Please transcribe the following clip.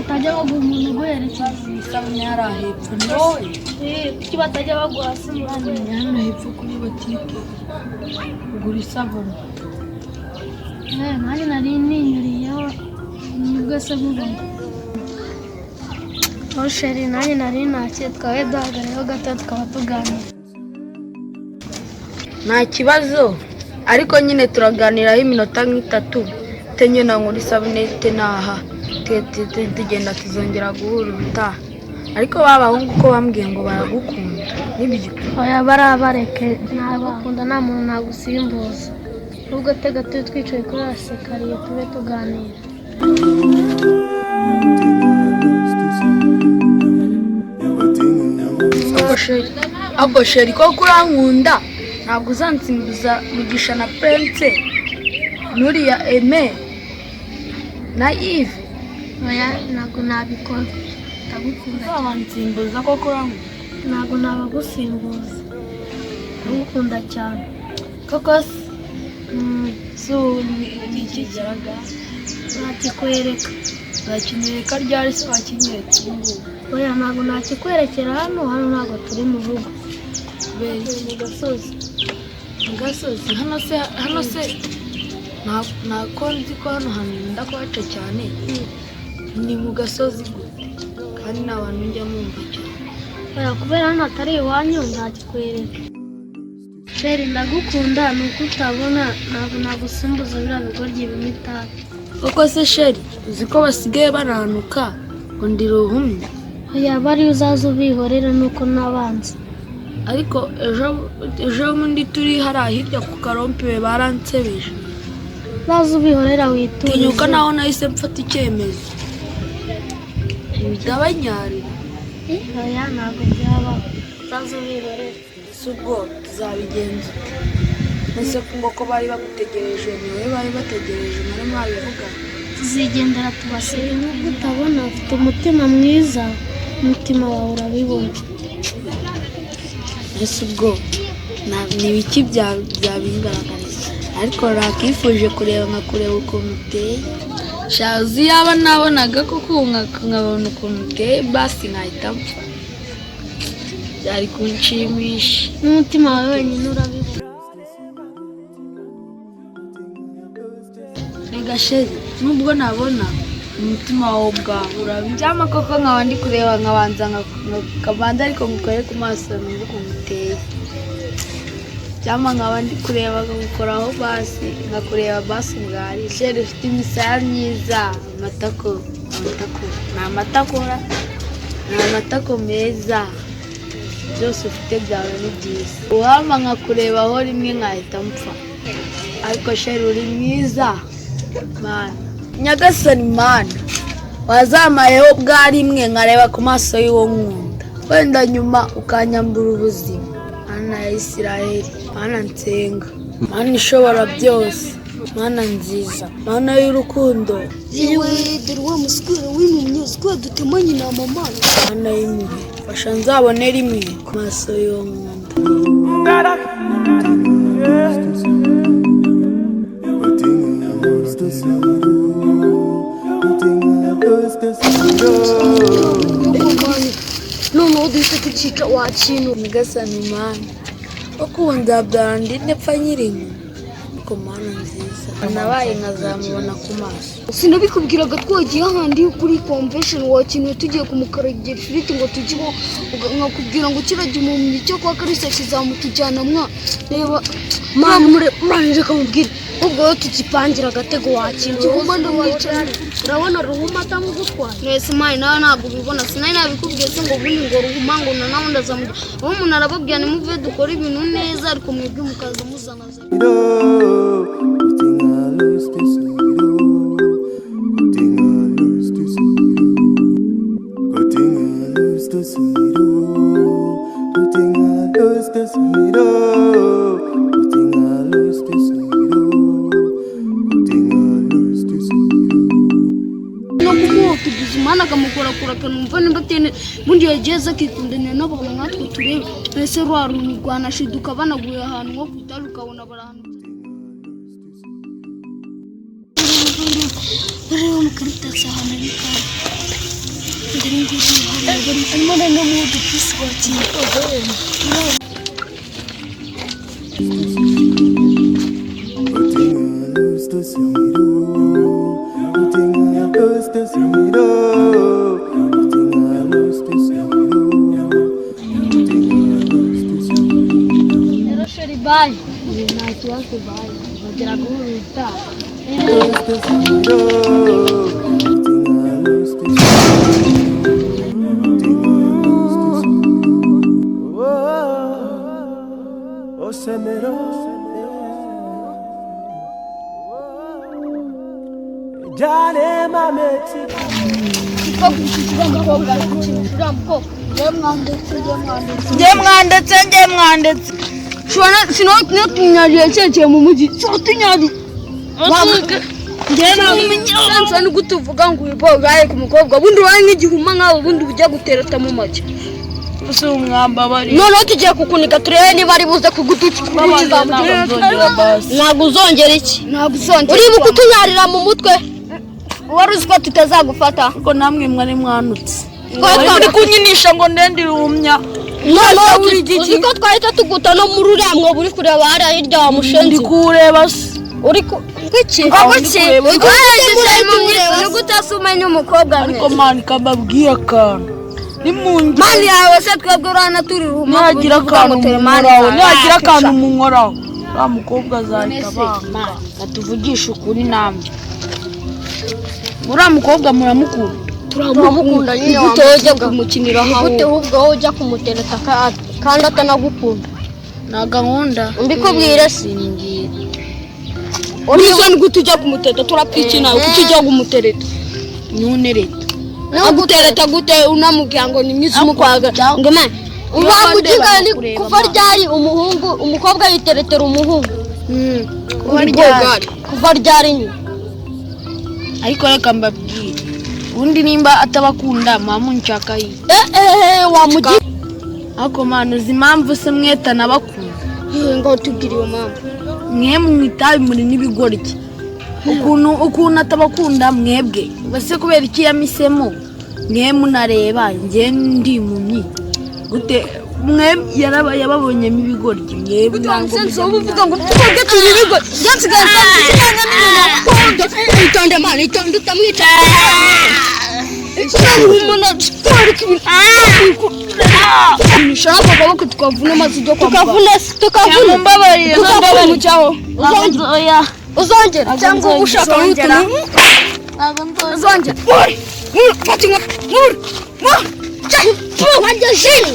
Tajya umuntu guherekeza isabune yari hepfo kuki batajya baguha simurane hano hepfo kuri botike ugura isabune nanjye nari ninyuriyeho nibwo se mubona sheri nanjye nari ntacyo twawe duhagareho gato tukaba tuganira nta kibazo ariko nyine turaganiraho iminota nk'itatu tenye na nkuri isabune tenaha tugenda tuzongera guhura ubutaha ariko babahungu ko bambwiye ngo baragukunda nibyo oya barabareke ntabakunda nta muntu nagusimbuza ubwo tega turi twicaye kuri asekariye tube tuganira ako sheri ko kurankunda ntabwo uzansimbuza Mugisha na Prince nuriya Aime na Yves oya ntabwo nabikora ndagukunda uzansimbuza ko kurankunda ntabwo nabagusimbuza ndagukunda cyane koko so ni iki kiraga nakikwereka nakinyereka ryari se wakinyeretse ubu oya ntabwo nakikwerekera hano ntabwo turi mu rugo mu gasozi hano se ntabwo nzi ko hano hantu nkunda kuhaca cyane ni mu gasozi gute kandi ni abantu njya mwumva cyane oya kubera hano atari iwanyu nzakikwereka sheri ndagukunda ni uko utabona ntabwo nagusimbuza biriya bigoryi bimitabi koko se sheri uzi ko basigaye baranuka ngo ndi Ruhuma oya bari uzaza ubihorera nuko nabanza ariko ejo bundi turi hariya hirya ku karompe baransebeje uzaza ubihorera witurize tinyuka naho nahise mfata icyemezo bigabanyarira oya ntabwo byaba uzaza ubihorera si ubwo tuzabigenza ese ko bari bagutegereje niwe bari bategereje nari mwabivuga tuzigendera tubasebe nubwo utabona ufite umutima mwiza umutima wawe urabibona ese ubwo ni ibiki byabingaragariza ariko nakifuje kureba nkakureba ukuntu uteye shazi yaba nabonaga koko nkabona ukuntu uteye basi nkahita mpfa byari kunshimisha n'umutima wawe wenyine urabibona rega sheri nubwo nabona umutima wawe bwawe urabiryama koko nkaba ndi kureba nkabanza nkabanza ariko ngukore ku maso numva ukuntu uteye cyangwa nkaba ndi kureba nkagukoraho basi nkakureba basi bwari sheri ufite imisaya myiza amatako ni amatako meza byose ufite byawe ni byiza uwama nkakurebaho rimwe nkahita mpfa ariko sheri uri mwiza mana nyagasani mana wazamayeho bwa rimwe nkareba ku maso y'uwo nkunda wenda nyuma ukanyambura ubuzima mana ya Isiraheli mana nsenga mana ishobora byose mana nziza mana y'urukundo yewe dore wa musikuru w'impumyi uziko dutemanye na mama mana y'impuhwe fasha nzabone rimwe ku maso y'uwo nkunda noneho duhita tucika wakintu nyagasani mana ukunda byara ndinde pfa nyirimo ariko mana nziza nabaye nkazamubona ku maso. Sinabikubwiraga twagiye ahandi kuri convention wakinwe tugiye kumukaragera ifiriti ngo tugiho nkakubwira ngo kiragiye mu cyo kwa Kalisa kizamutujyana mwa reba mana muranje kamubwira ubwo tukipangira agatego wakinze Ruhuma ndamwicara urabona Ruhuma atamugutwara mwese mai nawe ntabwo ubibona sinari nabikubwiye se ngo bundi ngo Ruhuma ngo nawe ndazamuga aho umuntu arababwira ni muve dukora ibintu neza ariko mwebwe mukaza muzanaza Mana kamukora kanumva nimba tene mundi yageze akikundana n'abantu natwe turebe ese rwarunirwana shiduka banaguye ahantu nko kutaruka ubona abantu rero mukarita cyane Amerika ndimo no mu dupisi wakiye Bye. Nice to see bye. Bagera guruta. Oh semero. Jane mameti. Jemwandetse shwana sinotinyariye cyecye mu mugi sotinyari njye no gutuvuga ngo ubo baye ku mukobwa bundi waye nk'igihuma nkaho bundi bujya gutereta mu make use umwamba bari none tugiye kukunika turebe niba ari buze kugutuka ntabwo uzongera iki uri bukutunyarira mu mutwe wari uzi ko tutazagufata ariko namwe mwari mwanutse twari kunyinisha ngo ndendire umya none uzi ko twahita tuguta no muri uriya mwobo uri kureba hariya hirya wa mushenzi ndi kureba se uri kuki uri gutasumenya umukobwa ariko mani kababwiye akantu ni mungi mani yawe se twebwe urana turi Ruhuma nagira akantu munkoraho wa mukobwa azahita banga batuvugisha ukuri namwe uriya mukobwa muramukunda turamukunda nyine wamujya kumukinira hawo gute ubwo ujya kumutereta kandi atanagukunda na gahunda mbikubwire singira urizo ngute ujya kumuteta turapikina uko ujya kumutereta none leta agutereta gute unamubwira ngo ni mwiza umukwaga ngo man ubamugiga ni kuva ryari umukobwa yiteretera umuhungu kuva ryari nyine ariko reka mbabwire undi nimba atabakunda mwamunshaka yi wamugi ako mano zimpamvu se mwetana bakunda ngo tugiriye mama mwe mwitabi muri n'ibigoryi ukuntu atabakunda mwebwe base kubera iki yamisemo mwe munareba nge ndi mumyi gute mwe yababonyemo ibigoryi mwebwe nsanze uvuga ngo twebwe turi ibigoryi yansigaza kiganga n'ina itonde mani itonde utamwica nishaka kwa tukavuna mazi byo tukavuna uzongera cyangwa ushaka utuntu uzongera fatima wajya jini